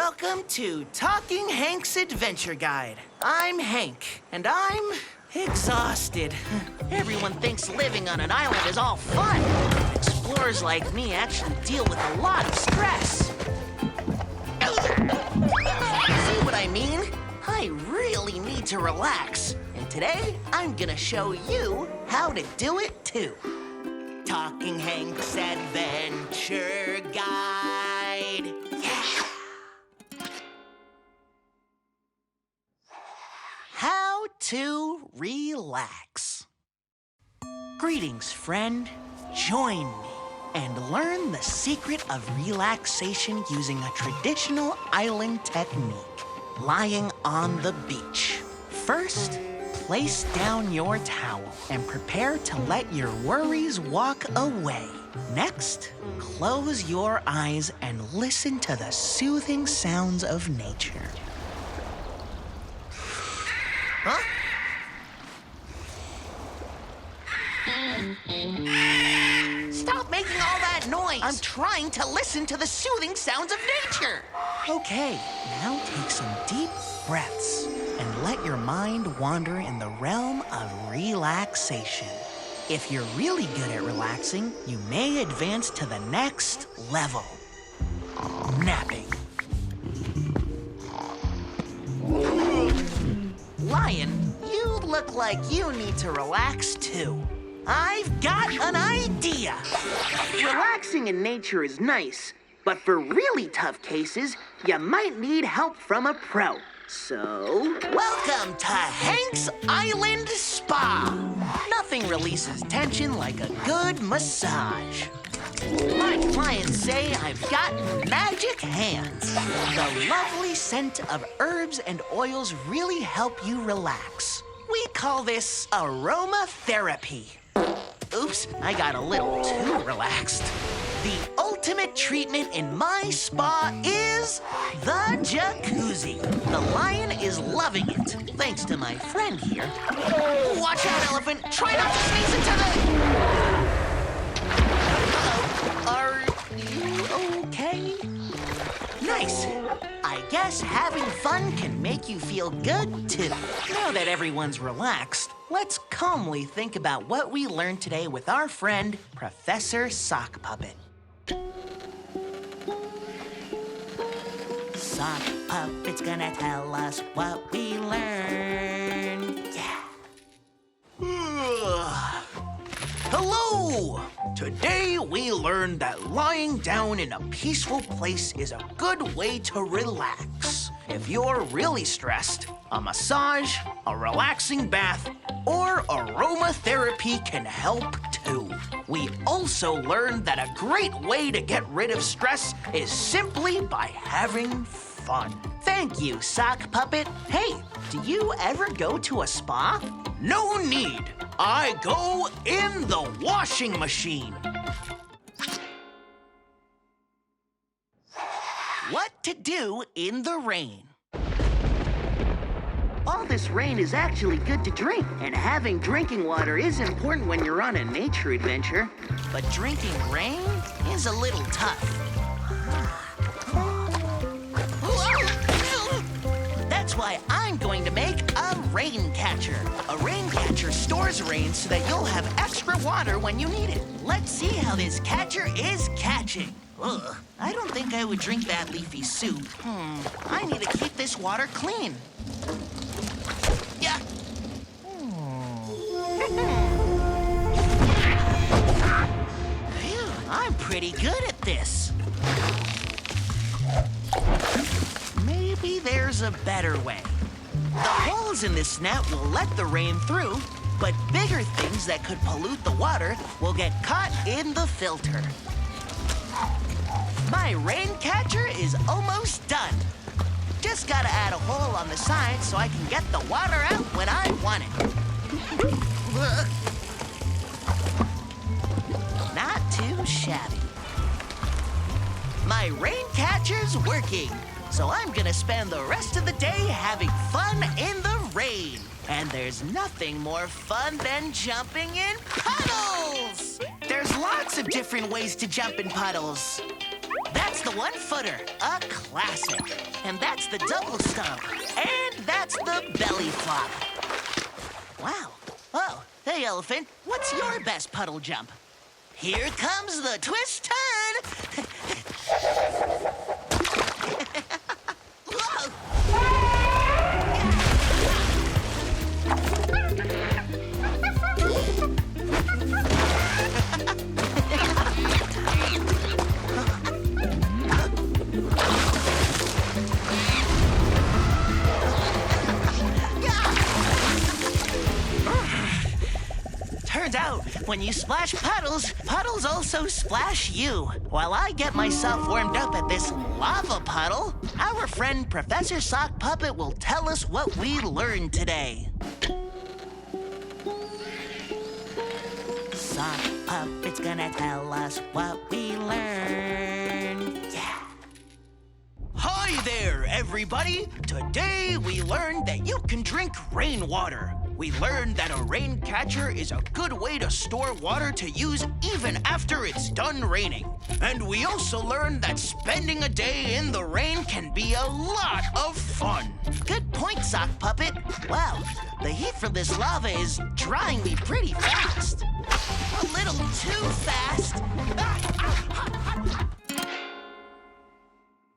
Welcome to Talking Hank's Adventure Guide. I'm Hank, and I'm exhausted. Everyone thinks living on an island is all fun. Explorers like me actually deal with a lot of stress. See what I mean? I really need to relax. And today, I'm gonna show you how to do it too. Talking Hank's Adventure Guide. Yeah. How to relax. Greetings, friend. Join me and learn the secret of relaxation using a traditional island technique, lying on the beach. First, place down your towel and prepare to let your worries walk away. Next, close your eyes and listen to the soothing sounds of nature. Huh? Stop making all that noise! I'm trying to listen to the soothing sounds of nature! Okay, now take some deep breaths and let your mind wander in the realm of relaxation. If you're really good at relaxing, you may advance to the next level. Napping. Lion, you look like you need to relax too. I've got an idea! Relaxing in nature is nice, but for really tough cases, you might need help from a pro. So, welcome to Hank's Island Spa! Nothing releases tension like a good massage. My clients say I've got magic hands. The lovely scent of herbs and oils really help you relax. We call this aromatherapy. Oops, I got a little too relaxed. The ultimate treatment in my spa is the jacuzzi. The lion is loving it, thanks to my friend here. Watch out, elephant. Try not to sneeze into the... Are you okay? Nice. I guess having fun can make you feel good, too. Now that everyone's relaxed, let's calmly think about what we learned today with our friend, Professor Sock Puppet. Sock Puppet's gonna tell us what we learned. Yeah. Hello! Today we learned that lying down in a peaceful place is a good way to relax. If you're really stressed, a massage, a relaxing bath, or aromatherapy can help too. We also learned that a great way to get rid of stress is simply by having fun. Thank you, Sock Puppet. Hey, do you ever go to a spa? No need. I go in the washing machine. What to do in the rain? All this rain is actually good to drink, and having drinking water is important when you're on a nature adventure. But drinking rain is a little tough. That's why I'm going to make a rain catcher. A rain catcher stores rain so that you'll have extra water when you need it. Let's see how this catcher is catching. Ugh, I don't think I would drink that leafy soup. I need to keep this water clean. Yeah. Phew, I'm pretty good at this. Maybe there's a better way. The holes in this net will let the rain through, but bigger things that could pollute the water will get caught in the filter. My rain catcher is almost done. Just gotta add a hole on the side so I can get the water out when I want it. Not too shabby. My rain catcher's working, so I'm gonna spend the rest of the day having fun in the rain. And there's nothing more fun than jumping in puddles! There's lots of different ways to jump in puddles. That's That's the one-footer, a classic. And that's the double stomp. And that's the belly flop. Wow. Oh, hey, Elephant. What's your best puddle jump? Here comes the twist turn. Whoa. Turns out, when you splash puddles, puddles also splash you. While I get myself warmed up at this lava puddle, our friend Professor Sock Puppet will tell us what we learned today. Sock Puppet's gonna tell us what we learned. Yeah. Hi there, everybody! Today we learned that you can drink rainwater. We learned that a rain catcher is a good way to store water to use even after it's done raining. And we also learned that spending a day in the rain can be a lot of fun. Good point, Sock Puppet. Wow, the heat from this lava is drying me pretty fast. A little too fast.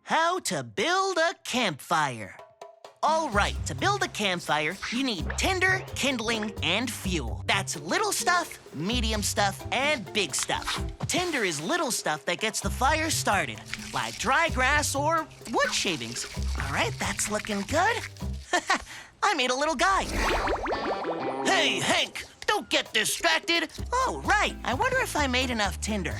How to build a campfire. All right, to build a campfire, you need tinder, kindling, and fuel. That's little stuff, medium stuff, and big stuff. Tinder is little stuff that gets the fire started, like dry grass or wood shavings. All right, that's looking good. I made a little guy. Hey, Hank, don't get distracted. Oh, right, I wonder if I made enough tinder.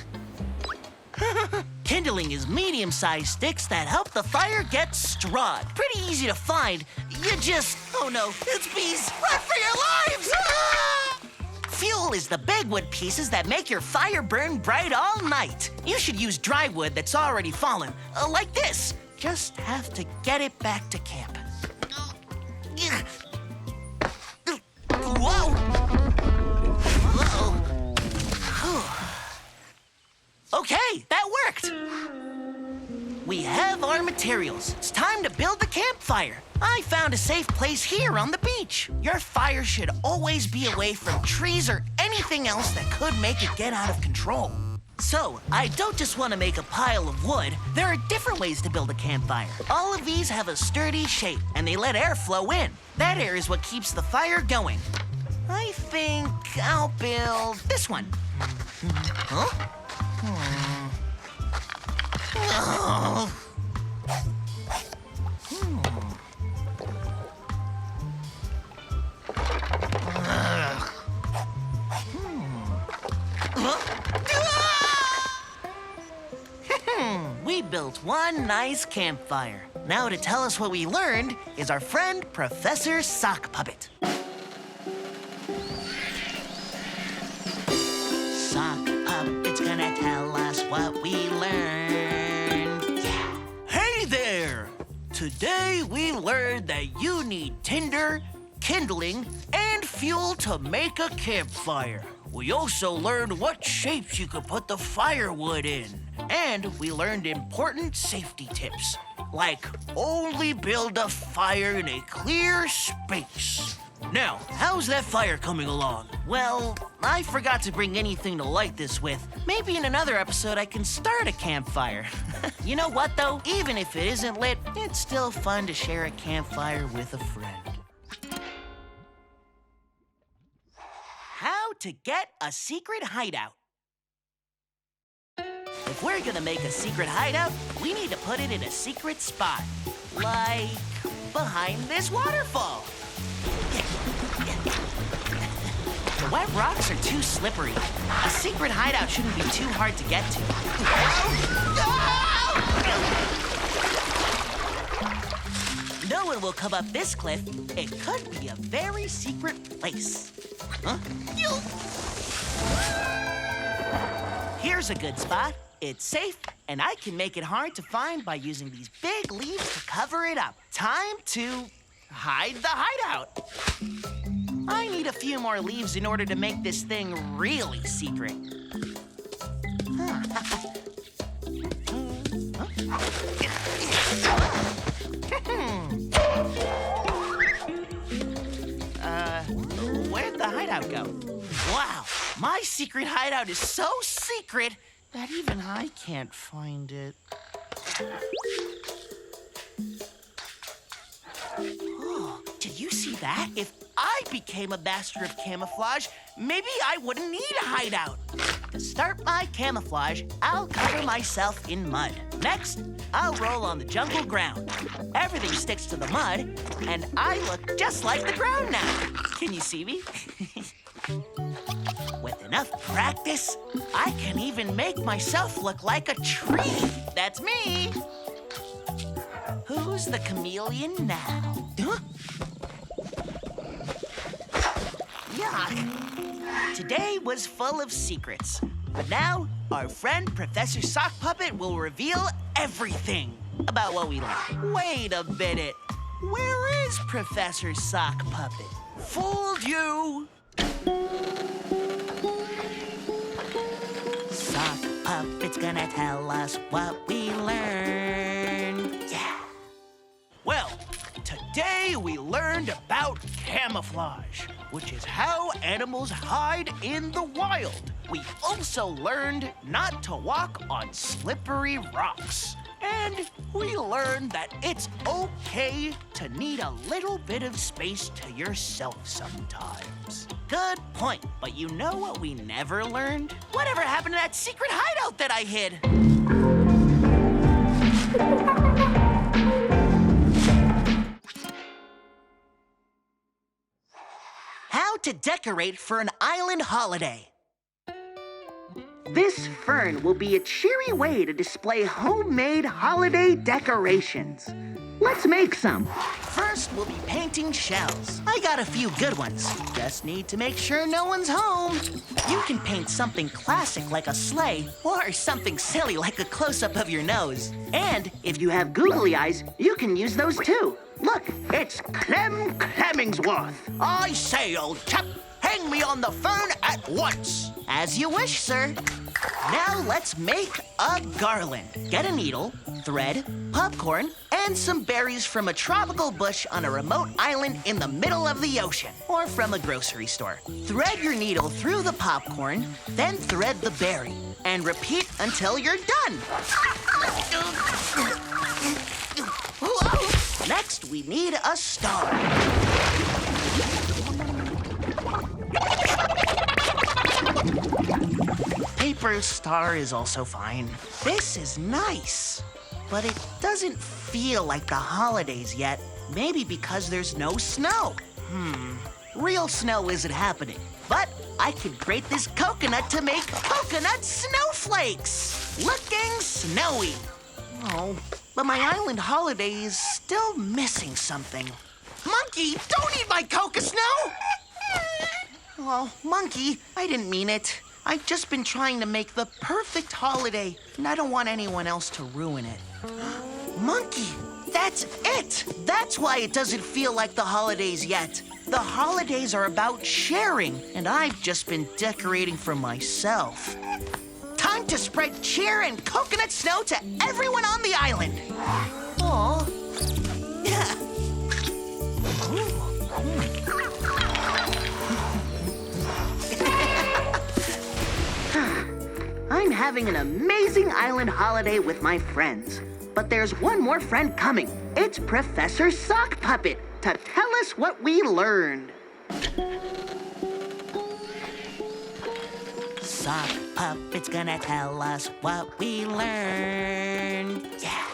Kindling is medium-sized sticks that help the fire get strong. Pretty easy to find. You just... Oh no, it's bees! Run for your lives! Ah! Fuel is the big wood pieces that make your fire burn bright all night. You should use dry wood that's already fallen, like this. Just have to get it back to camp. Whoa! Uh-oh. Okay, that worked! We have our materials. It's time to build the campfire. I found a safe place here on the beach. Your fire should always be away from trees or anything else that could make it get out of control. So, I don't just want to make a pile of wood. There are different ways to build a campfire. All of these have a sturdy shape, and they let air flow in. That air is what keeps the fire going. I think I'll build this one. Huh? Oh. We built one nice campfire. Now to tell us what we learned is our friend Professor Sock Puppet. Sock Puppet's gonna tell us what we learned. Yeah. Hey there! Today we learned that you need tinder, kindling, and fuel to make a campfire. We also learned what shapes you could put the firewood in. And we learned important safety tips, like only build a fire in a clear space. Now, how's that fire coming along? Well, I forgot to bring anything to light this with. Maybe in another episode I can start a campfire. You know what, though? Even if it isn't lit, it's still fun to share a campfire with a friend. How to get a secret hideout. If we're gonna make a secret hideout, we need to put it in a secret spot. Like behind this waterfall. The wet rocks are too slippery. A secret hideout shouldn't be too hard to get to. No one will come up this cliff. It could be a very secret place. Huh? Here's a good spot. It's safe, and I can make it hard to find by using these big leaves to cover it up. Time to hide the hideout. I need a few more leaves in order to make this thing really secret. Where'd the hideout go? Wow, my secret hideout is so secret that even I can't find it. Oh, did you see that? If I became a master of camouflage, maybe I wouldn't need a hideout. To start my camouflage, I'll cover myself in mud. Next, I'll roll on the jungle ground. Everything sticks to the mud, and I look just like the ground now. Can you see me? With enough practice, I can even make myself look like a tree. That's me. Who's the chameleon now? Huh? Yuck. Today was full of secrets. But now, our friend Professor Sock Puppet will reveal everything about what we learned. Wait a minute. Where is Professor Sock Puppet? Fooled you! Sock Puppet's gonna tell us what we learned. Yeah. Well, today we learned about camouflage, which is how animals hide in the wild. We also learned not to walk on slippery rocks. And we learned that it's okay to need a little bit of space to yourself sometimes. Good point, but you know what we never learned? Whatever happened to that secret hideout that I hid? How to decorate for an island holiday. This fern will be a cheery way to display homemade holiday decorations. Let's make some. First, we'll be painting shells. I got a few good ones. Just need to make sure no one's home. You can paint something classic like a sleigh, or something silly like a close-up of your nose. And if you have googly eyes, you can use those too. Look, it's Clem Clemmingsworth. I say, old chap, hang me on the fern at once. As you wish, sir. Now let's make a garland. Get a needle, thread, popcorn, and some berries from a tropical bush on a remote island in the middle of the ocean, or from a grocery store. Thread your needle through the popcorn, then thread the berry, and repeat until you're done. Next, we need a star. Paper star is also fine. This is nice, but it doesn't feel like the holidays yet. Maybe because there's no snow. Real snow isn't happening, but I could grate this coconut to make coconut snowflakes. Looking snowy. Oh, but my island holiday is still missing something. Monkey, don't eat my coca snow! Oh, Monkey, I didn't mean it. I've just been trying to make the perfect holiday, and I don't want anyone else to ruin it. Monkey, that's it! That's why it doesn't feel like the holidays yet. The holidays are about sharing, and I've just been decorating for myself. Time to spread cheer and coconut snow to everyone on the island. Aw. Yeah. I'm having an amazing island holiday with my friends. But there's one more friend coming. It's Professor Sock Puppet to tell us what we learned. Sock Puppet's gonna tell us what we learned. Yeah.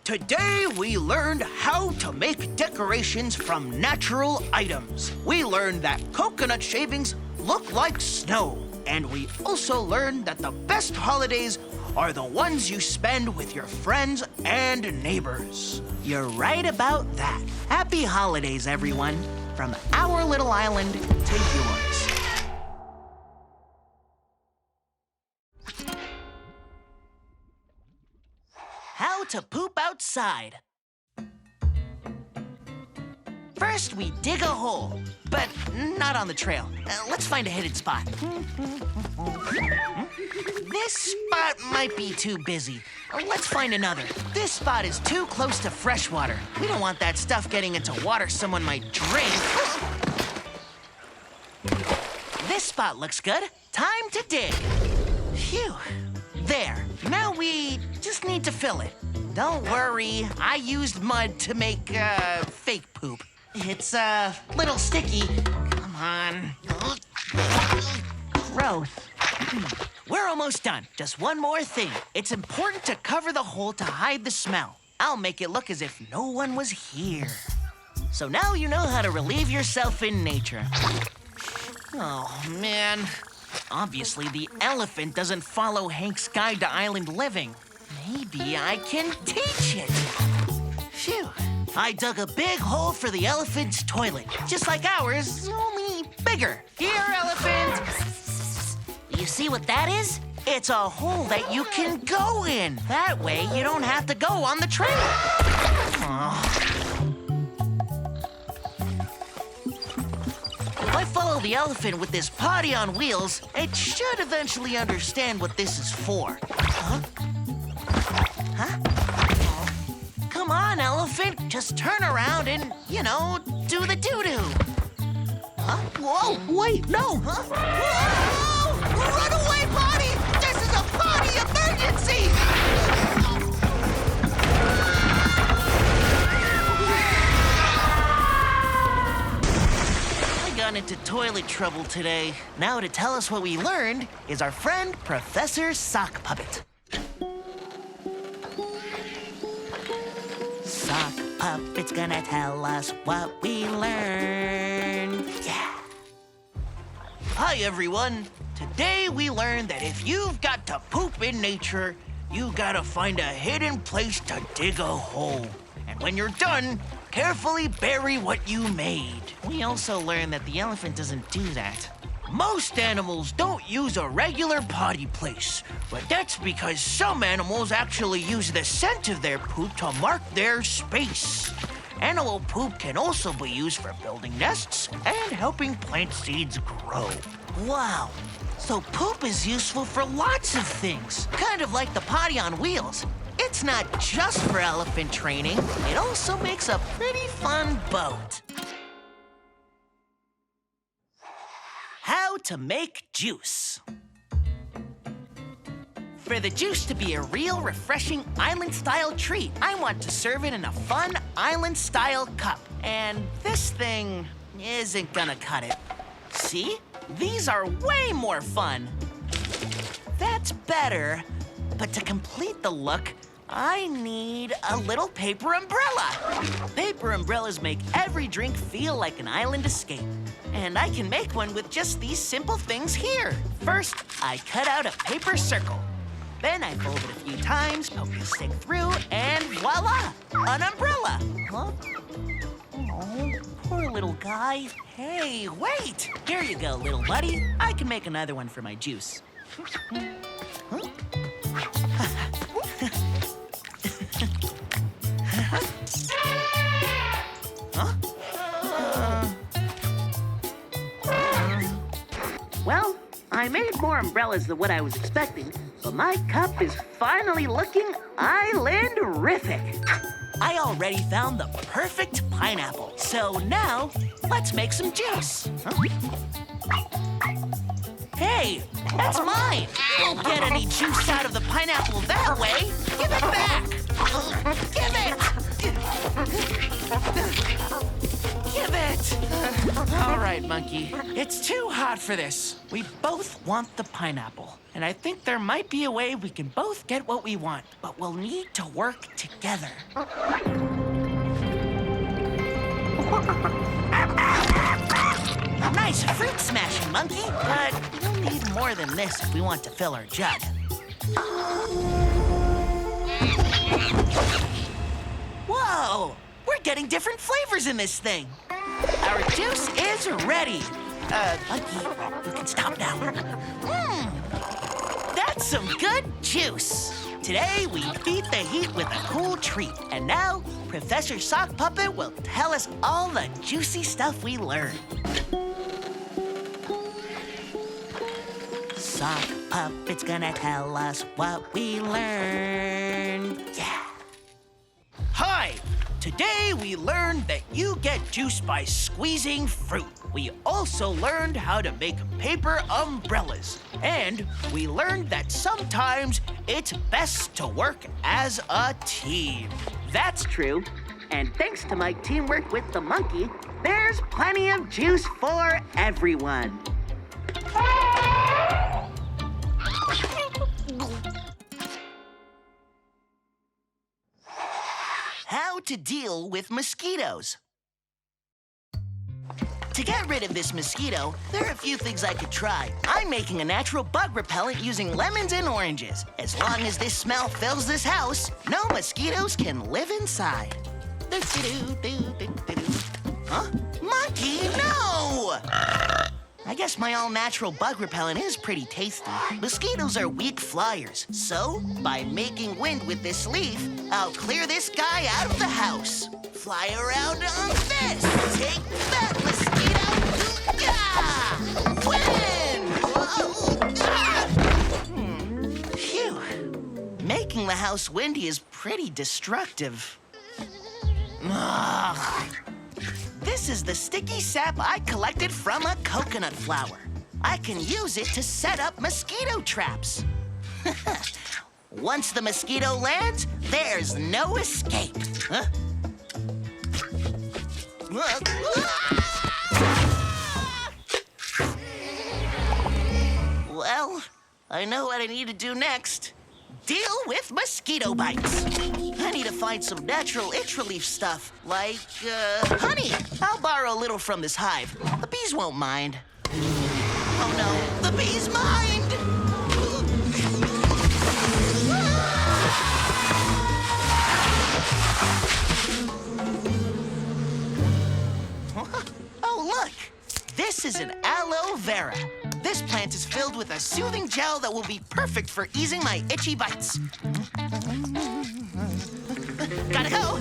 Today we learned how to make decorations from natural items. We learned that coconut shavings look like snow. And we also learned that the best holidays are the ones you spend with your friends and neighbors. You're right about that. Happy holidays, everyone, from our little island to yours. How to poop outside. First, we dig a hole, but not on the trail. Let's find a hidden spot. This spot might be too busy. Let's find another. This spot is too close to fresh water. We don't want that stuff getting into water someone might drink. This spot looks good. Time to dig. Phew. There. Now we just need to fill it. Don't worry, I used mud to make, fake poop. It's, little sticky. Come on. Gross. We're almost done. Just one more thing. It's important to cover the hole to hide the smell. I'll make it look as if no one was here. So now you know how to relieve yourself in nature. Oh, man. Obviously, the elephant doesn't follow Hank's guide to island living. Maybe I can teach it. Phew. I dug a big hole for the elephant's toilet, just like ours, only bigger. Here, elephant. You see what that is? It's a hole that you can go in. That way, you don't have to go on the trail. If I follow the elephant with this potty on wheels, it should eventually understand what this is for. Huh? Come on, elephant. Just turn around and, do the doo-doo. Huh? Whoa, wait, no. Huh? Whoa! Run away, potty! This is a potty emergency! I got into toilet trouble today. Now to tell us what we learned is our friend, Professor Sock Puppet. Sock Puppet's gonna tell us what we learned. Yeah. Hi, everyone. Today we learned that if you've got to poop in nature, you gotta find a hidden place to dig a hole. And when you're done, carefully bury what you made. We also learned that the elephant doesn't do that. Most animals don't use a regular potty place, but that's because some animals actually use the scent of their poop to mark their space. Animal poop can also be used for building nests and helping plant seeds grow. Wow, so poop is useful for lots of things, kind of like the potty on wheels. It's not just for elephant training, it also makes a pretty fun boat. How to make juice. For the juice to be a real refreshing island-style treat, I want to serve it in a fun island-style cup. And this thing isn't gonna cut it. See? These are way more fun. That's better, but to complete the look, I need a little paper umbrella. Paper umbrellas make every drink feel like an island escape. And I can make one with just these simple things here. First, I cut out a paper circle. Then I fold it a few times, poke the stick through, and voila, an umbrella. Huh? Oh, poor little guy. Hey, wait! Here you go, little buddy. I can make another one for my juice. Huh? Well, I made more umbrellas than what I was expecting, but my cup is finally looking island-rific. I already found the perfect pineapple, so now let's make some juice. Huh? Hey, that's mine! You won't get any juice out of the pineapple that way! Give it back! Give it! Give it! All right, monkey. It's too hot for this. We both want the pineapple. And I think there might be a way we can both get what we want, but we'll need to work together. Nice fruit smashing, monkey. But we'll need more than this if we want to fill our jug. Whoa! We're getting different flavors in this thing. Our juice is ready. Monkey, you can stop now. That's some good juice. Today, we beat the heat with a cool treat. And now, Professor Sock Puppet will tell us all the juicy stuff we learned. Sock Puppet's gonna tell us what we learned. Yeah. Hi! Today we learned that you get juice by squeezing fruit. We also learned how to make paper umbrellas. And we learned that sometimes it's best to work as a team. That's true. And thanks to my teamwork with the monkey, there's plenty of juice for everyone. How to deal with mosquitoes. To get rid of this mosquito, there are a few things I could try. I'm making a natural bug repellent using lemons and oranges. As long as this smell fills this house, no mosquitoes can live inside. Huh? Monkey, no! I guess my all-natural bug repellent is pretty tasty. Mosquitoes are weak flyers, so by making wind with this leaf, I'll clear this guy out of the house. Fly around on this! Take that, mosquito! Yeah! Wind! Phew. Making the house windy is pretty destructive. Ugh. This is the sticky sap I collected from a coconut flower. I can use it to set up mosquito traps. Once the mosquito lands, there's no escape. Huh? Well, I know what I need to do next. Deal with mosquito bites. I need to find some natural itch relief stuff, like, honey. I'll borrow a little from this hive. The bees won't mind. Oh no, the bees mind! Oh, look! This is an aloe vera. This plant is filled with a soothing gel that will be perfect for easing my itchy bites. Gotta go!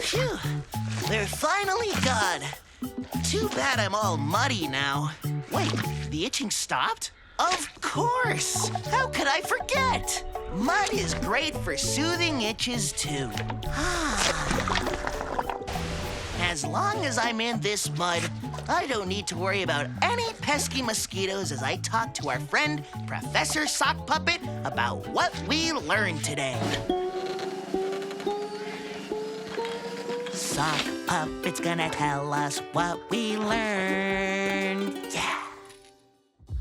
Phew, they're finally gone. Too bad I'm all muddy now. Wait, the itching stopped? Of course! How could I forget? Mud is great for soothing itches, too. As long as I'm in this mud, I don't need to worry about any pesky mosquitoes as I talk to our friend, Professor Sock Puppet, about what we learned today. Sock Puppet's gonna tell us what we learned. Yeah.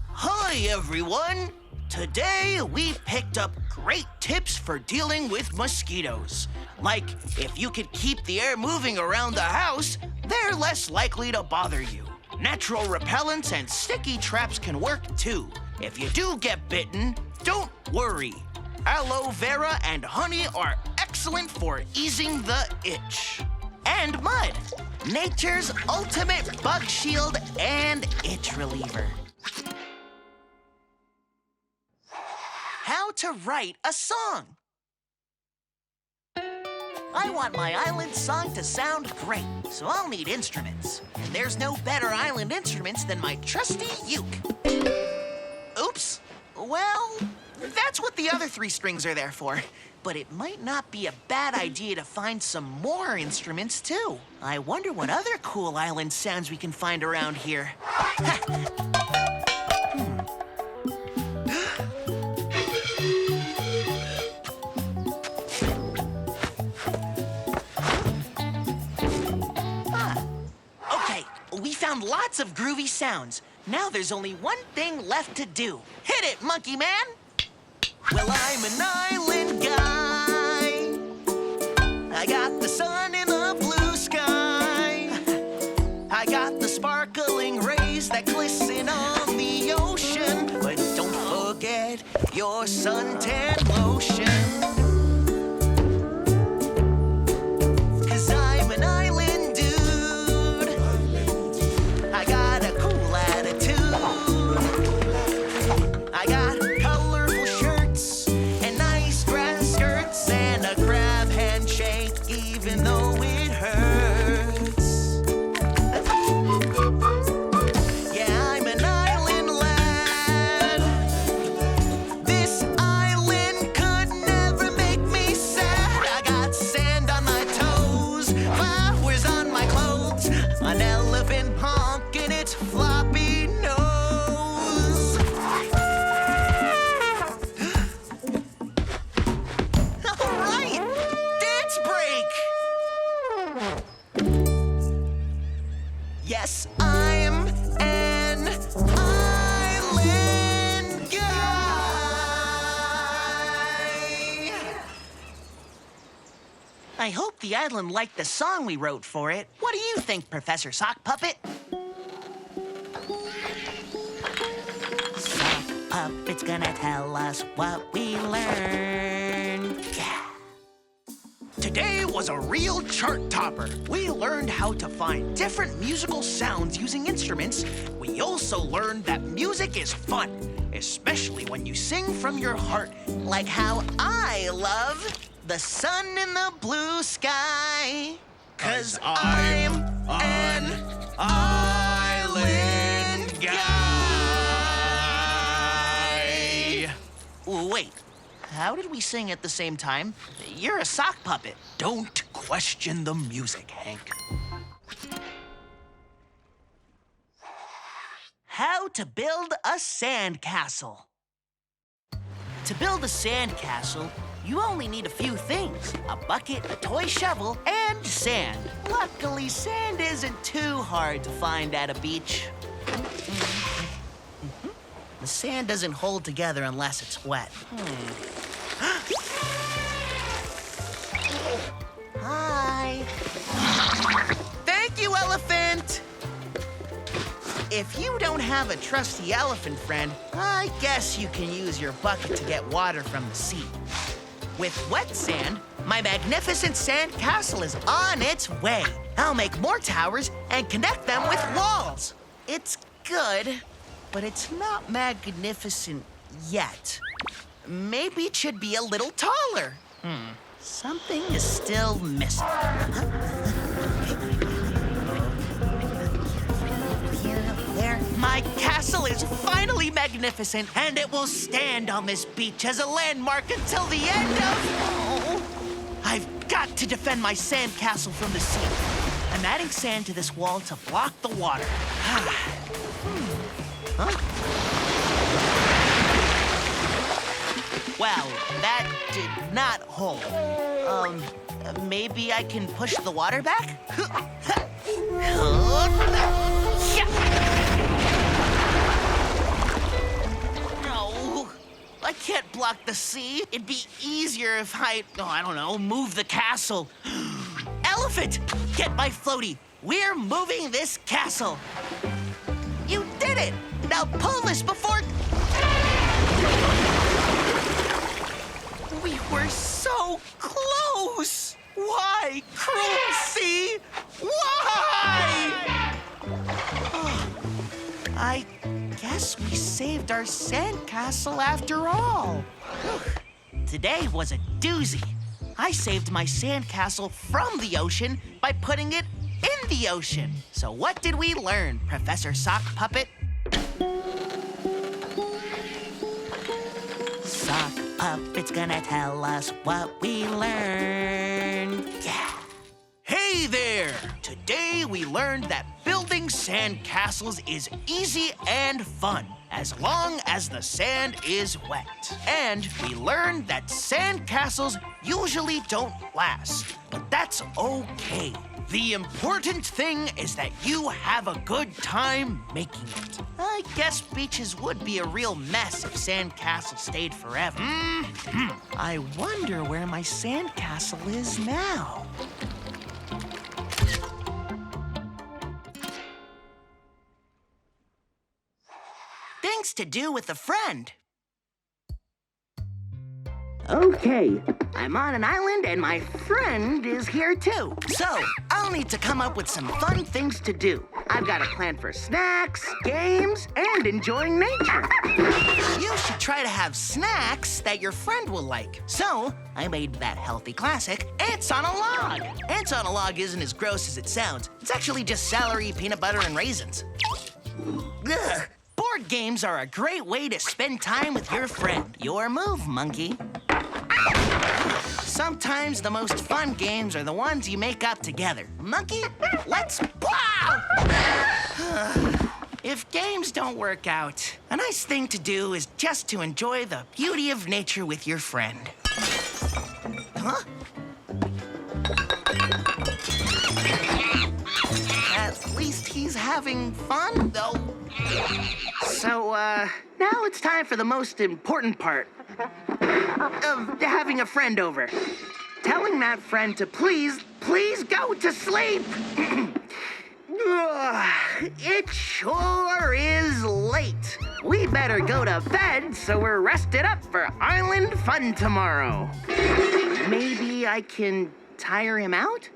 Hi, everyone. Today, we picked up great tips for dealing with mosquitoes. Like, if you could keep the air moving around the house, they're less likely to bother you. Natural repellents and sticky traps can work too. If you do get bitten, don't worry. Aloe vera and honey are excellent for easing the itch. And mud, nature's ultimate bug shield and itch reliever. How to write a song. I want my island song to sound great, so I'll need instruments. And there's no better island instruments than my trusty uke. Oops. Well, that's what the other 3 strings are there for. But it might not be a bad idea to find some more instruments, too. I wonder what other cool island sounds we can find around here. We found lots of groovy sounds. Now there's only one thing left to do. Hit it, Monkey Man! Well, I'm an island guy. I got the sun in the blue sky. I got the sparkling rays that glisten on the ocean. But don't forget your suntan lotion. Attitude. I hope the island liked the song we wrote for it. What do you think, Professor Sock Puppet? Sock Puppet's gonna tell us what we learned. Yeah. Today was a real chart topper. We learned how to find different musical sounds using instruments. We also learned that music is fun, especially when you sing from your heart. Like how I love the sun in the blue sky. 'Cause I'm an island guy. Wait. How did we sing at the same time? You're a sock puppet. Don't question the music, Hank. How to build a sandcastle. To build a sandcastle, you only need a few things: a bucket, a toy shovel, and sand. Luckily, sand isn't too hard to find at a beach. The sand doesn't hold together unless it's wet. Hi. Thank you, elephant. If you don't have a trusty elephant friend, I guess you can use your bucket to get water from the sea. With wet sand, my magnificent sand castle is on its way. I'll make more towers and connect them with walls. It's good, but it's not magnificent yet. Maybe it should be a little taller. Something is still missing. There. My castle is finally magnificent, and it will stand on this beach as a landmark until the end of... Oh, I've got to defend my sand castle from the sea. I'm adding sand to this wall to block the water. Well, that did not hold. Maybe I can push the water back? No, I can't block the sea. It'd be easier if I don't know, move the castle. Elephant, get my floaty. We're moving this castle. You did it! Now pull this before... We were so close! Why, cruel sea? Why? I guess we saved our sandcastle after all. Today was a doozy. I saved my sandcastle from the ocean by putting it in the ocean. So what did we learn, Professor Sock Puppet? Sock Puppet's gonna tell us what we learned. Yeah. Hey there! Today we learned that building sandcastles is easy and fun, as long as the sand is wet. And we learned that sandcastles usually don't last, but that's okay. The important thing is that you have a good time making it. I guess beaches would be a real mess if sandcastles stayed forever. I wonder where my sandcastle is now. Things to do with a friend. Okay, I'm on an island and my friend is here too. So, I'll need to come up with some fun things to do. I've got a plan for snacks, games, and enjoying nature. You should try to have snacks that your friend will like. So, I made that healthy classic, Ants on a Log. Ants on a Log isn't as gross as it sounds. It's actually just celery, peanut butter, and raisins. Ugh. Board games are a great way to spend time with your friend. Your move, monkey. Sometimes the most fun games are the ones you make up together. Monkey, let's plow! If games don't work out, a nice thing to do is just to enjoy the beauty of nature with your friend. Huh? At least he's having fun, though. So, now it's time for the most important part of having a friend over. telling that friend to please go to sleep. It sure is late. We better go to bed so we're rested up for island fun tomorrow. Maybe I can tire him out?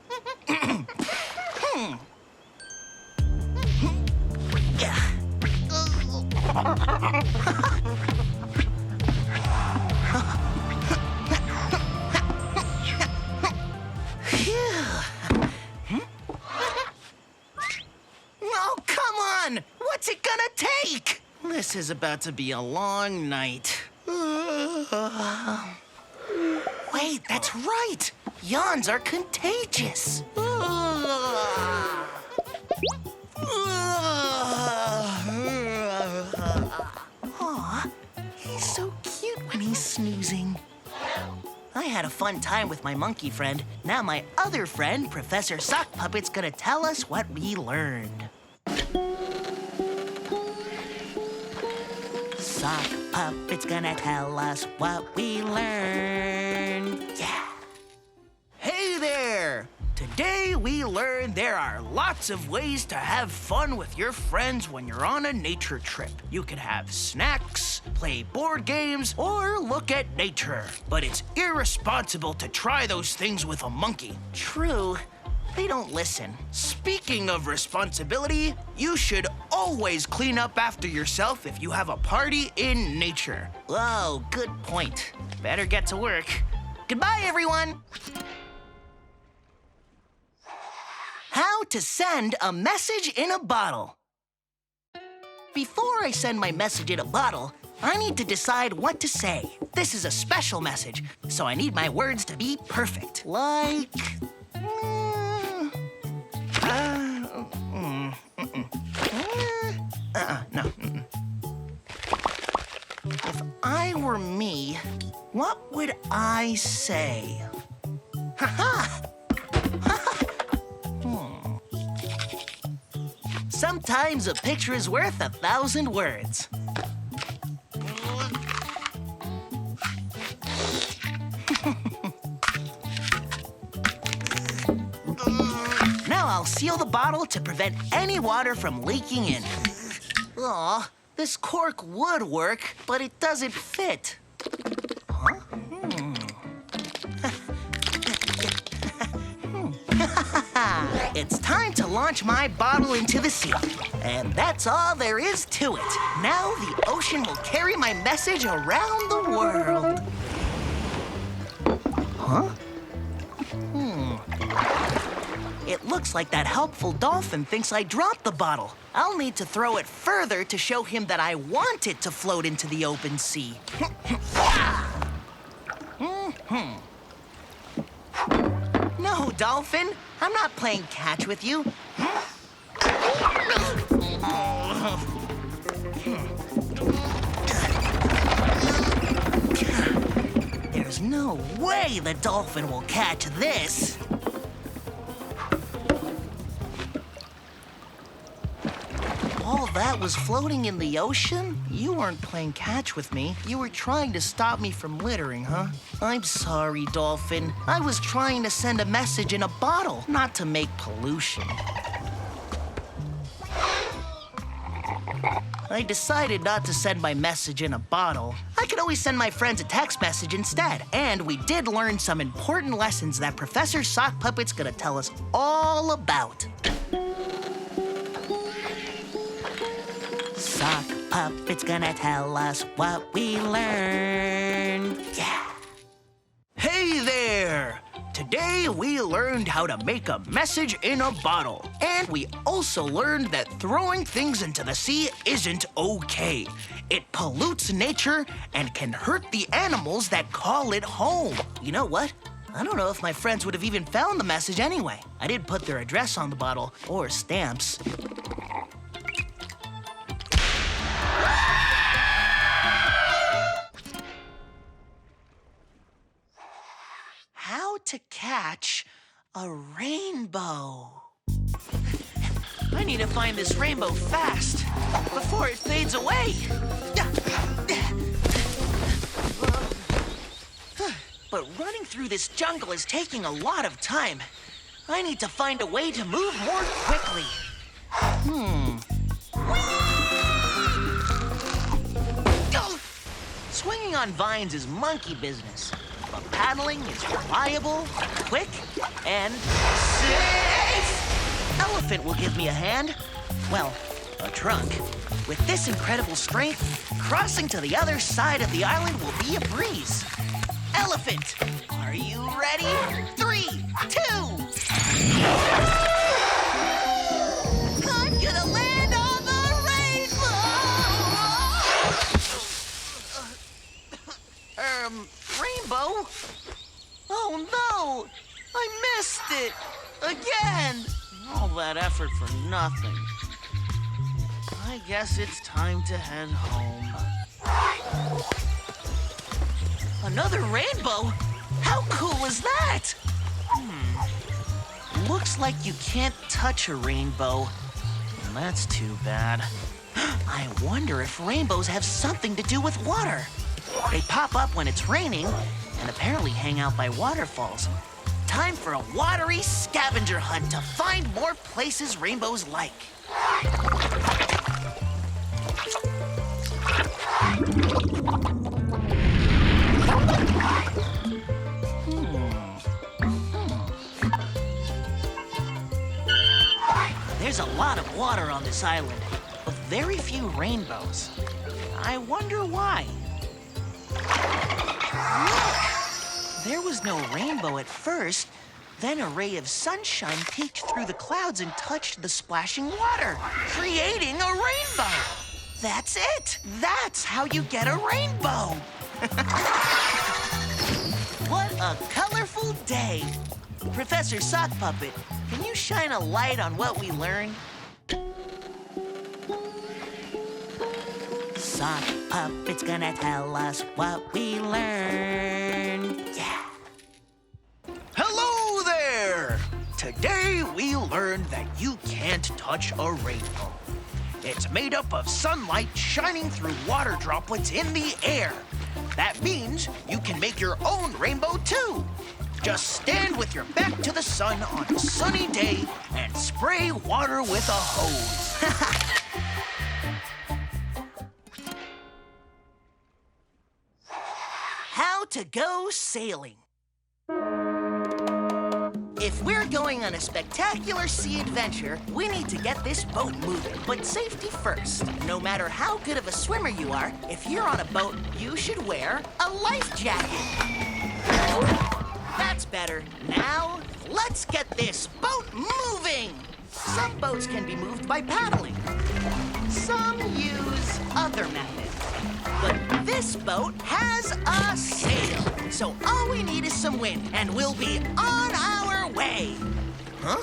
Oh, come on! What's it gonna take? This is about to be a long night. Wait, that's right! Yawns are contagious. Aw, he's so cute when he's snoozing. I had a fun time with my monkey friend. Now my other friend, Professor Sock Puppet's gonna tell us what we learned. Sock Puppet's gonna tell us what we learned. Yeah. Hey there! Today we learned there are lots of ways to have fun with your friends when you're on a nature trip. You can have snacks, play board games, or look at nature. But it's irresponsible to try those things with a monkey. True. They don't listen. Speaking of responsibility, you should always clean up after yourself if you have a party in nature. Oh, good point. Better get to work. Goodbye, everyone. How to send a message in a bottle. Before I send my message in a bottle, I need to decide what to say. This is a special message, so I need my words to be perfect. Like... no. If I were me, what would I say? Ha-ha! Sometimes a picture is worth 1,000 words. Now I'll seal the bottle to prevent any water from leaking in. Aw, this cork would work, but it doesn't fit. Huh? It's time to launch my bottle into the sea. And that's all there is to it. Now the ocean will carry my message around the world. Huh? It looks like that helpful dolphin thinks I dropped the bottle. I'll need to throw it further to show him that I want it to float into the open sea. No, dolphin. I'm not playing catch with you. There's no way the dolphin will catch this. All that was floating in the ocean? You weren't playing catch with me. You were trying to stop me from littering, huh? I'm sorry, dolphin. I was trying to send a message in a bottle, not to make pollution. I decided not to send my message in a bottle. I could always send my friends a text message instead. And we did learn some important lessons that Professor Sock Puppet's gonna tell us all about. Sock Puppet's gonna tell us what we learned. Yeah. Hey there! Today we learned how to make a message in a bottle. And we also learned that throwing things into the sea isn't okay. It pollutes nature and can hurt the animals that call it home. You know what? I don't know if my friends would have even found the message anyway. I didn't put their address on the bottle or stamps. How to catch a rainbow. I need to find this rainbow fast before it fades away. But running through this jungle is taking a lot of time. I need to find a way to move more quickly. Oh! Swinging on vines is monkey business, but paddling is reliable, quick, and safe. Elephant will give me a hand. Well, a trunk. With this incredible strength, crossing to the other side of the island will be a breeze. Elephant, are you ready? 3, 2. I'm gonna land on the rainbow! Rainbow? Oh no! I missed it! Again! All that effort for nothing. I guess it's time to head home. Another rainbow? How cool is that? Looks like you can't touch a rainbow. That's too bad. I wonder if rainbows have something to do with water. They pop up when it's raining and apparently hang out by waterfalls. Time for a watery scavenger hunt to find more places rainbows like. There's a lot of water on this island, but very few rainbows. I wonder why. Look! There was no rainbow at first. Then a ray of sunshine peeked through the clouds and touched the splashing water, creating a rainbow. That's it! That's how you get a rainbow! What a colorful day! Professor Sock Puppet, can you shine a light on what we learned? Sock Puppet's gonna tell us what we learned. Yeah! Hello there! Today we learned that you can't touch a rainbow. It's made up of sunlight shining through water droplets in the air. That means you can make your own rainbow too. Just stand with your back to the sun on a sunny day and spray water with a hose. How to go sailing. If we're going on a spectacular sea adventure, we need to get this boat moving. But safety first. No matter how good of a swimmer you are, if you're on a boat, you should wear a life jacket. That's better. Now, let's get this boat moving. Some boats can be moved by paddling. Some use other methods. But this boat has a sail. So all we need is some wind, and we'll be on our way. Huh?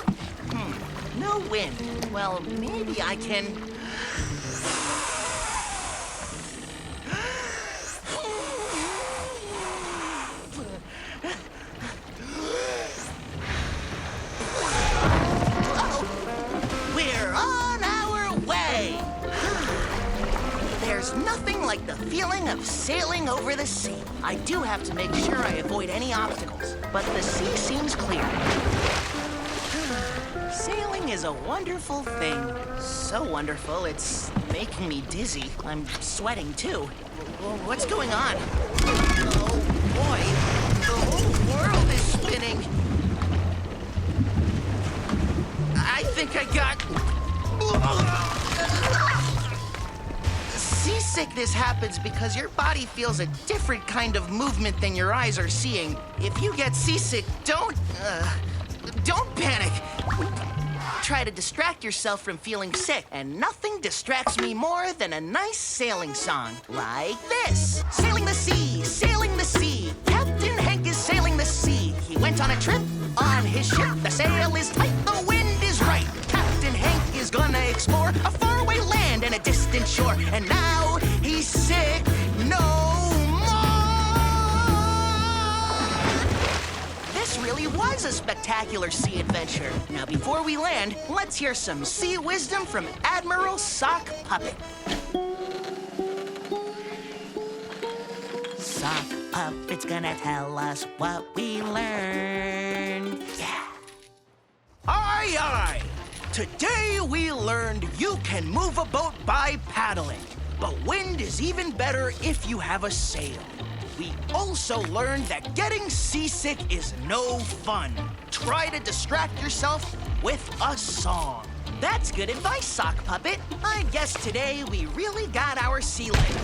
No wind. Well, maybe I can... We're on our way! There's nothing like the feeling of sailing over the sea. I do have to make sure I avoid any obstacles, but the sea seems clear. Sailing is a wonderful thing. So wonderful, it's making me dizzy. I'm sweating too. What's going on? Oh boy, the whole world is spinning. I think I got... Seasickness happens because your body feels a different kind of movement than your eyes are seeing. If you get seasick, don't panic. Try to distract yourself from feeling sick, and nothing distracts me more than a nice sailing song, like this. Sailing the sea, sailing the sea. Captain Hank is sailing the sea. He went on a trip on his ship. The sail is tight, the wind is right. Captain Hank is gonna explore a faraway land and a distant shore. And now he's sick no more. This really was a spectacular sea adventure. Now, before we land, let's hear some sea wisdom from Admiral Sock Puppet. Sock Puppet's gonna tell us what we learned. Yeah. Aye, aye. Today we learned you can move a boat by paddling, but wind is even better if you have a sail. We also learned that getting seasick is no fun. Try to distract yourself with a song. That's good advice, Sock Puppet. I guess today we really got our sea legs.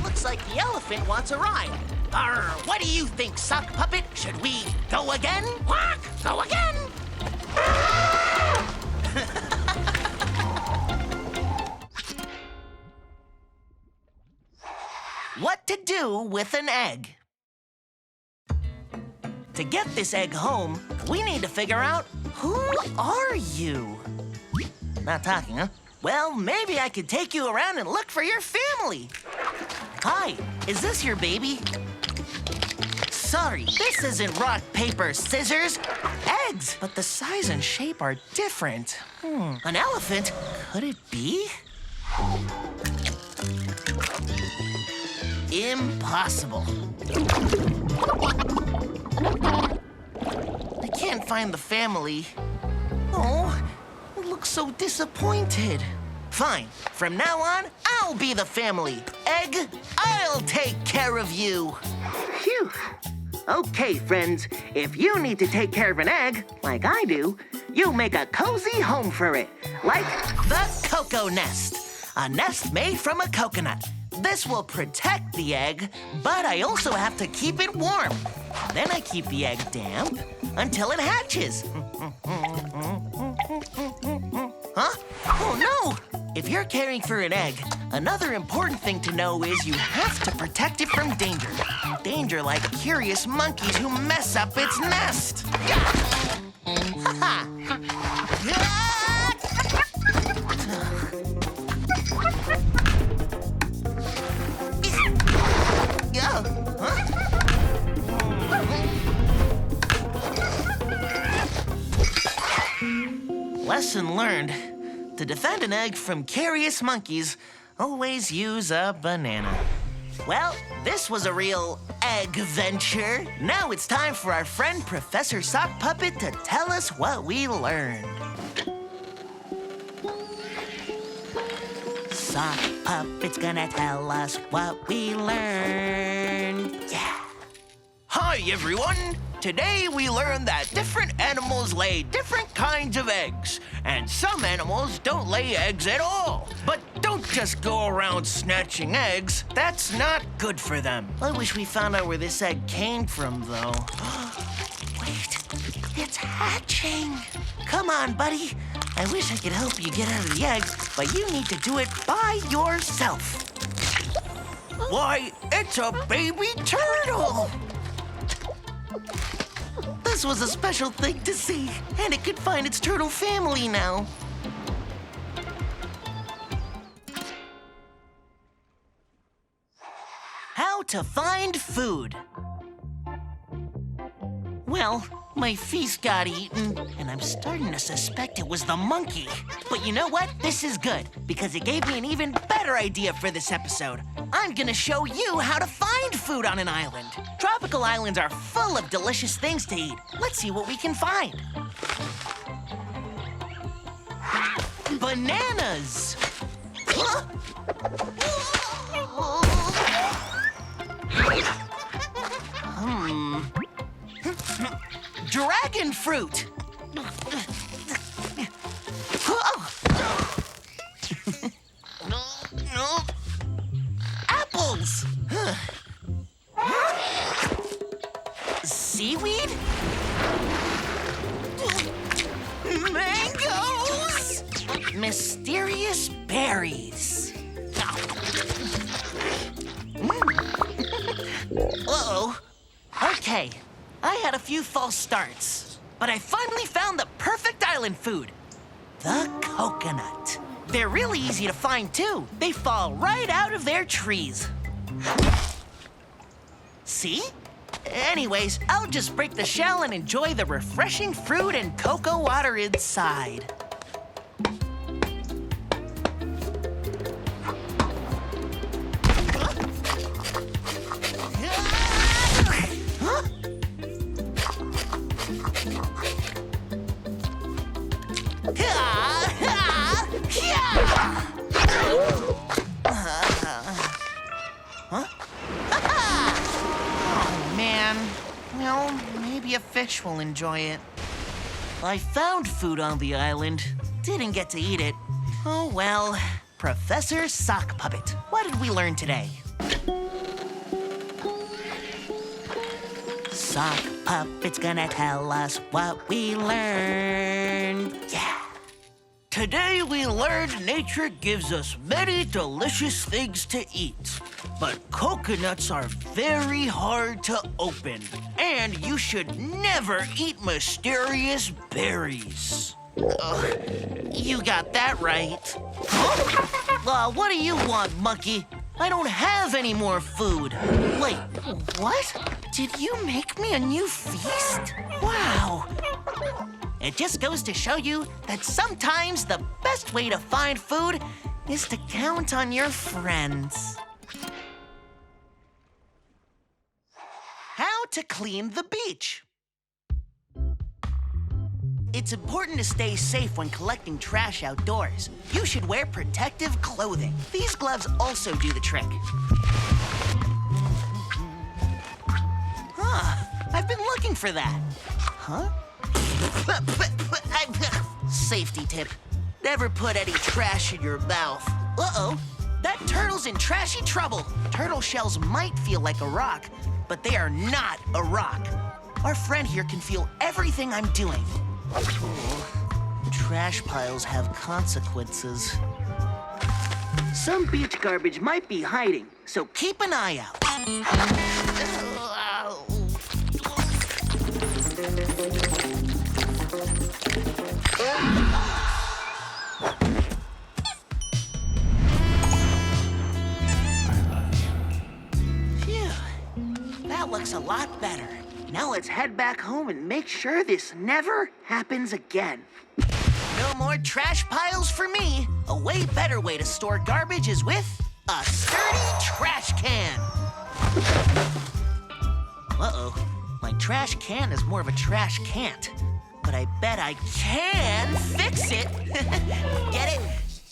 Looks like the elephant wants a ride. Arr, what do you think, Sock Puppet? Should we go again? Quack! Go again! What to do with an egg? To get this egg home, we need to figure out, who are you? Not talking, huh? Well, maybe I could take you around and look for your family. Hi, is this your baby? Sorry, this isn't rock, paper, scissors. Eggs, but the size and shape are different. An elephant? Could it be? Impossible. I can't find the family. Oh, it looks so disappointed. Fine, from now on, I'll be the family. Egg, I'll take care of you. Phew. Okay, friends, if you need to take care of an egg, like I do, you make a cozy home for it, like the cocoa nest, a nest made from a coconut. This will protect the egg, but I also have to keep it warm. Then I keep the egg damp until it hatches. Huh? Oh no! If you're caring for an egg, another important thing to know is you have to protect it from danger. Danger like curious monkeys who mess up its nest. Lesson learned. To defend an egg from curious monkeys, always use a banana. Well, this was a real egg venture. Now it's time for our friend Professor Sock Puppet to tell us what we learned. Sock Puppet's gonna tell us what we learned. Yeah. Hi, everyone. Today we learned that different animals lay different kinds of eggs, and some animals don't lay eggs at all. But don't just go around snatching eggs. That's not good for them. I wish we found out where this egg came from, though. Wait, it's hatching. Come on, buddy. I wish I could help you get out of the egg, but you need to do it by yourself. Why, it's a baby turtle! This was a special thing to see, and it could find its turtle family now. How to find food. Well, my feast got eaten, and I'm starting to suspect it was the monkey. But you know what? This is good, because it gave me an even better idea for this episode. I'm gonna show you how to find food on an island. Tropical islands are full of delicious things to eat. Let's see what we can find. Bananas! Huh? Dragon fruit! Apples! Seaweed? Mangoes! Mysterious berries. Uh-oh. Okay, I had a few false starts, but I finally found the perfect island food. The coconut. They're really easy to find, too. They fall right out of their trees. See? Anyways, I'll just break the shell and enjoy the refreshing fruit and cocoa water inside. Well, maybe a fish will enjoy it. I found food on the island. Didn't get to eat it. Oh well. Professor Sock Puppet, what did we learn today? Sock Puppet's gonna tell us what we learned. Yeah. Today we learned nature gives us many delicious things to eat. But coconuts are very hard to open. And you should never eat mysterious berries. You got that right. What do you want, monkey? I don't have any more food. Wait, what? Did you make me a new feast? Wow. It just goes to show you that sometimes the best way to find food is to count on your friends. How to clean the beach. It's important to stay safe when collecting trash outdoors. You should wear protective clothing. These gloves also do the trick. I've been looking for that. Huh? Safety tip. Never put any trash in your mouth. Uh-oh. That turtle's in trashy trouble. Turtle shells might feel like a rock, but they are not a rock. Our friend here can feel everything I'm doing. Trash piles have consequences. Some beach garbage might be hiding, so Keep an eye out. Phew. That looks a lot better. now let's head back home and make sure this never happens again. No more trash piles for me. A way better way to store garbage is with a sturdy trash can. Uh-oh. My trash can is more of a trash can't. But I bet I can fix it. Get it?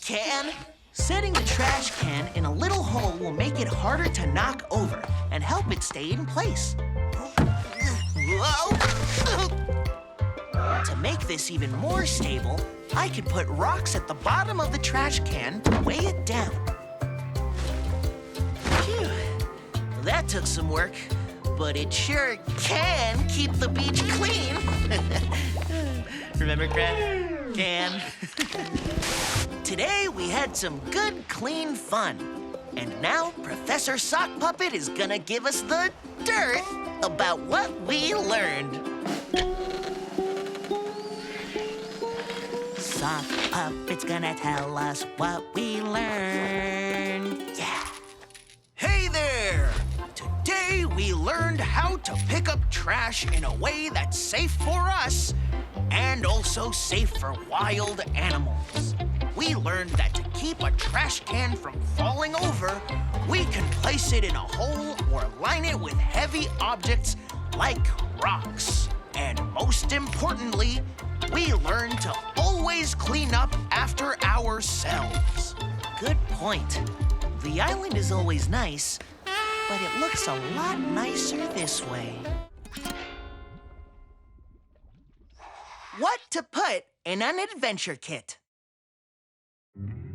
Can? Setting the trash can in a little hole will make it harder to knock over and help it stay in place. Whoa! To make this even more stable, I can put rocks at the bottom of the trash can to weigh it down. Phew. That took some work, but it sure can keep the beach clean. Remember, Crab? Can. Today we had some good, clean fun. And now Professor Sock Puppet is gonna give us the dirt about what we learned. Sock Puppet's gonna tell us what we learned. Yeah. Hey there! Today we learned how to pick up trash in a way that's safe for us and also safe for wild animals. We learned that to keep a trash can from falling over, we can place it in a hole or line it with heavy objects like rocks. And most importantly, we learned to always clean up after ourselves. Good point. The island is always nice, but it looks a lot nicer this way. What to put in an adventure kit?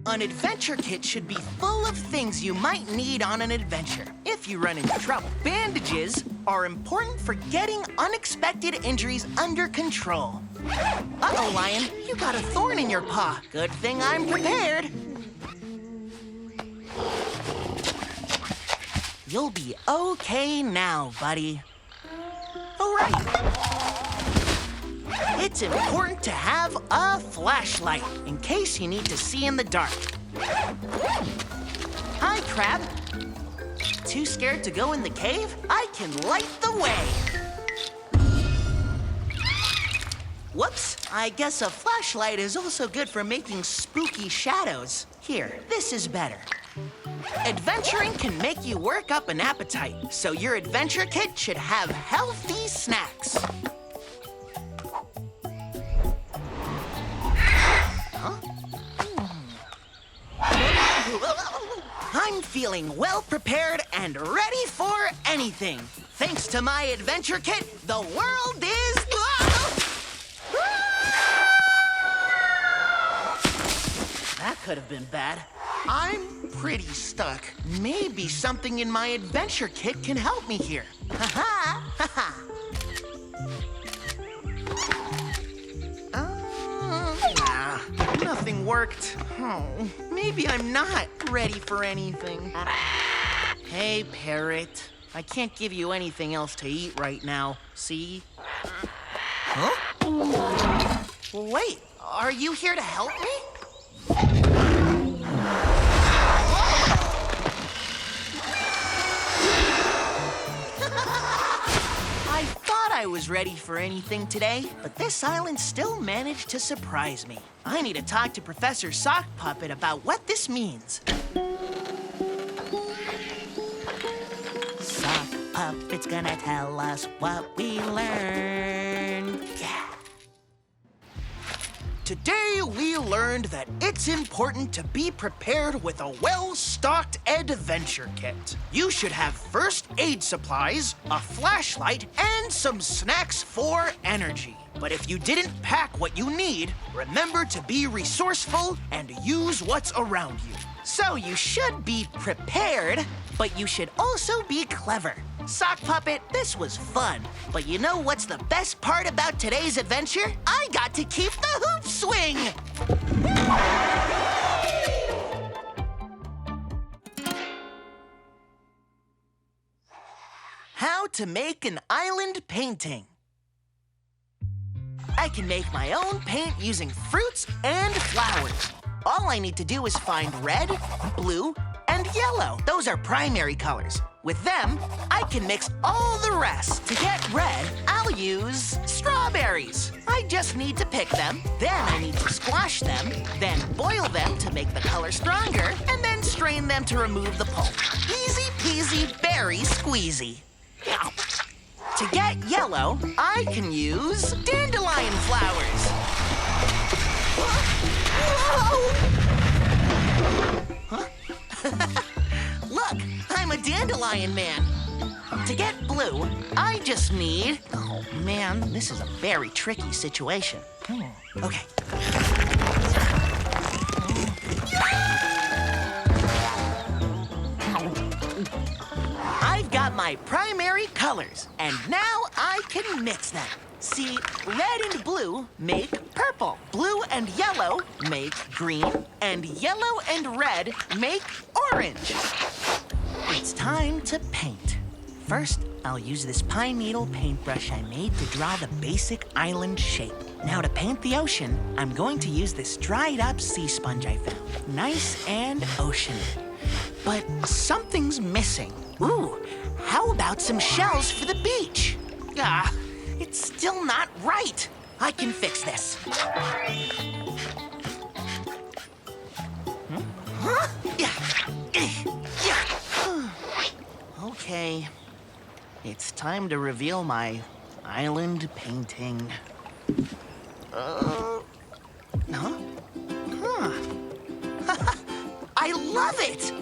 An adventure kit should be full of things you might need on an adventure if you run into trouble. Bandages are important for getting unexpected injuries under control. Uh-oh, Lion, you got a thorn in your paw. Good thing I'm prepared. You'll be okay now, buddy. All right. It's important to have a flashlight in case you need to see in the dark. Hi, Crab. Too scared to go in the cave? I can light the way. Whoops, I guess a flashlight is also good for making spooky shadows. Here, this is better. Adventuring can make you work up an appetite, so your adventure kit should have healthy snacks. I'm feeling well prepared and ready for anything. Thanks to my adventure kit, the world is... That could have been bad. I'm pretty stuck. Maybe something in my adventure kit can help me here. Ha-ha! Ha-ha! Nothing worked. Oh, maybe I'm not ready for anything. Hey, parrot. I can't give you anything else to eat right now. See? Huh? Wait, are you here to help me? I thought I was ready for anything today, but this island still managed to surprise me. I need to talk to Professor Sock Puppet about what this means. Sock Puppet's gonna tell us what we learned. Yeah. Today we learned that it's important to be prepared with a well-stocked adventure kit. You should have first aid supplies, a flashlight, and some snacks for energy. But if you didn't pack what you need, remember to be resourceful and use what's around you. So you should be prepared, but you should also be clever. Sock Puppet, this was fun. But you know what's the best part about today's adventure? I got to keep the hoop swing! How to make an island painting. I can make my own paint using fruits and flowers. All I need to do is find red, blue, and yellow. Those are primary colors. With them, I can mix all the rest. To get red, I'll use strawberries. I just need to pick them, then I need to squash them, then boil them to make the color stronger, and then strain them to remove the pulp. Easy peasy, berry squeezy. To get yellow, I can use dandelion flowers. Huh? Look, I'm a dandelion man. To get blue, I just need... Oh, man, this is a very tricky situation. Okay. I've got my primary colors, and now I can mix them. See, red and blue make purple. Blue and yellow make green, and yellow and red make orange. It's time to paint. First, I'll use this pine needle paintbrush I made to draw the basic island shape. Now to paint the ocean, I'm going to use this dried up sea sponge I found. Nice and oceany. But something's missing. Ooh, how about some shells for the beach? Ah, it's still not right. I can fix this. Huh? Okay, it's time to reveal my island painting. Huh? I love it!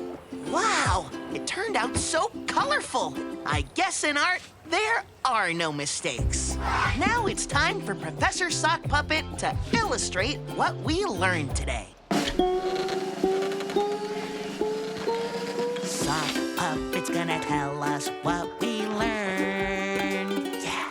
Wow, it turned out so colorful. I guess in art, there are no mistakes. Now it's time for Professor Sock Puppet to illustrate what we learned today. Sock Puppet's gonna tell us what we learned. Yeah.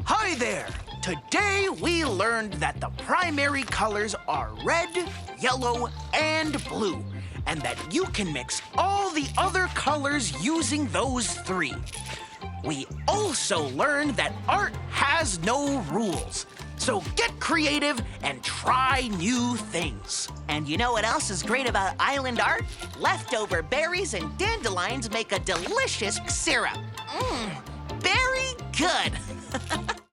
Hi there! Today we learned that the primary colors are red, yellow, and blue, and that you can mix all the other colors using those three. We also learned that art has no rules. So get creative and try new things. And you know what else is great about island art? Leftover berries and dandelions make a delicious syrup. Very good.